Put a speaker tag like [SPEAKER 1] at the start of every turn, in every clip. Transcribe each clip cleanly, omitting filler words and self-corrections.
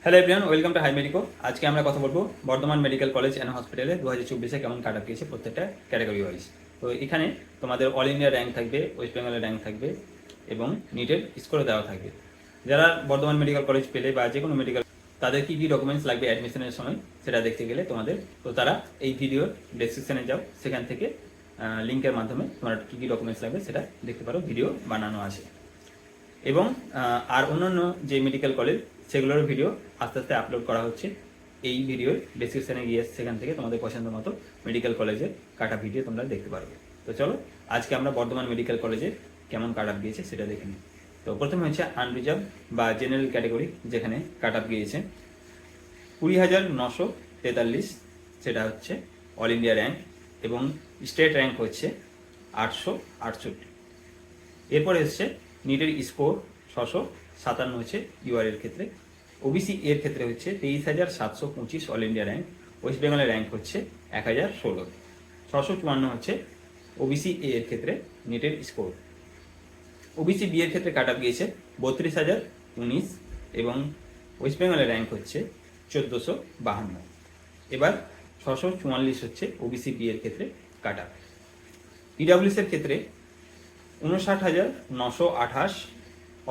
[SPEAKER 1] Hello everyone, welcome to Hi Medico. আজকে আমরা কথা বলবো বর্ধমান মেডিকেল কলেজ অ্যান্ড হসপিটালে 2024-এ কেমন কাট আপ গিয়েছে প্রত্যেকটা ক্যাটাগরি ওয়াইজ। তো এখানে তোমাদের অল ইন্ডিয়া র্যাঙ্ক থাকবে, ওয়েস্ট বেঙ্গলের র্যাঙ্ক থাকবে এবং নিটের স্কোরও দেওয়া থাকবে। যারা বর্ধমান মেডিকেল কলেজ পেলে বা যে কোনো মেডিকেল, তাদের কী কী ডকুমেন্টস লাগবে অ্যাডমিশনের সময় সেটা দেখতে গেলে তোমাদের, তো তারা এই ভিডিওর ডেসক্রিপশনে যাও, সেখান থেকে লিঙ্কের মাধ্যমে তোমার কী কী ডকুমেন্টস লাগবে সেটা দেখতে পারো, ভিডিও বানানো আছে। এবং আর অন্যান্য যে মেডিকেল কলেজ সেগুলোর ভিডিও আস্তে আস্তে আপলোড করা হচ্ছে। এই ভিডিওর ডেসক্রিপশনে গিয়ে সেখান থেকে তোমাদের পছন্দ মতো মেডিকেল কলেজের কাটা ভিডিও তোমরা দেখতে পারবে। তো চলো আজকে আমরা বর্ধমান মেডিকেল কলেজে কেমন কাট আপ গিয়েছে সেটা দেখে নিই। তো প্রথমে হচ্ছে আনরিজার্ভ বা জেনারেল ক্যাটাগরি, যেখানে কাট আপ গিয়েছে 20,943, সেটা হচ্ছে অল ইন্ডিয়া র্যাঙ্ক এবং স্টেট র্যাঙ্ক হচ্ছে 868। এরপরে এসছে নিটের স্কোর 657 হচ্ছে ইউআর এর ক্ষেত্রে। ওবিসি এর ক্ষেত্রে হচ্ছে 23,725 অল ইন্ডিয়া র্যাঙ্ক। ওয়েস্ট বেঙ্গলের র্যাঙ্ক হচ্ছে 1016। 654 হচ্ছে ওবিসি এ এর ক্ষেত্রে নিটের স্কোর। ওবিসি বি এর ক্ষেত্রে কাট আপ গিয়েছে 32,019 এবং ওয়েস্ট বেঙ্গলের র্যাঙ্ক হচ্ছে 1452। এবার 644 হচ্ছে ওবিসি বি এর ক্ষেত্রে কাট আপ। ইডাব্লিউএস এর ক্ষেত্রে 59,928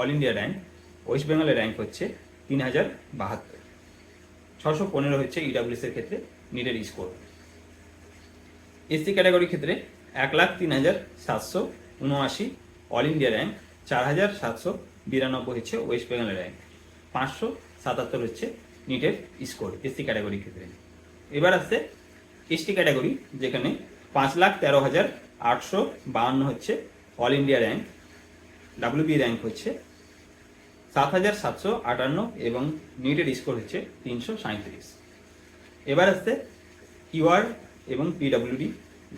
[SPEAKER 1] অল ইন্ডিয়া র্যাঙ্ক। ওয়েস্ট বেঙ্গলের র্যাঙ্ক হচ্ছে 3,072। 615 হচ্ছে ইডাব্লিউএস এর ক্ষেত্রে নিটের স্কোর। এসসি ক্যাটাগরির ক্ষেত্রে 1,03,779 অল ইন্ডিয়া র্যাঙ্ক। 4,792 হচ্ছে ওয়েস্ট বেঙ্গলের র্যাঙ্ক। 577 হচ্ছে নিটের স্কোর এসসি ক্যাটাগরির ক্ষেত্রে। এবার আসছে এসটি ক্যাটাগরি, যেখানে 5,13,852 হচ্ছে all India rank. WB rank হচ্ছে 7,758 এবং নিটের স্কোর হচ্ছে 337। এবার আসছে ইউআর এবং পিডাব্লিউডি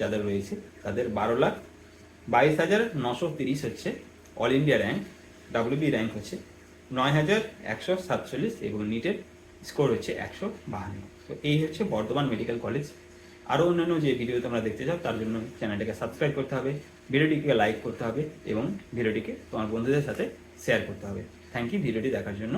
[SPEAKER 1] যাদের রয়েছে তাদের 12,22,930 হচ্ছে all India rank. WB rank হচ্ছে 9,147 এবং নিটের স্কোর হচ্ছে 152। তো এই হচ্ছে বর্ধমান মেডিকেল কলেজ। আরও অন্যান্য যে ভিডিও তোমরা দেখতে চাও তার জন্য চ্যানেলটাকে সাবস্ক্রাইব করতে হবে, ভিডিওটিকে লাইক করতে হবে এবং ভিডিওটিকে তোমার বন্ধুদের সাথে শেয়ার করতে হবে। থ্যাংক ইউ ভিডিওটি দেখার জন্য।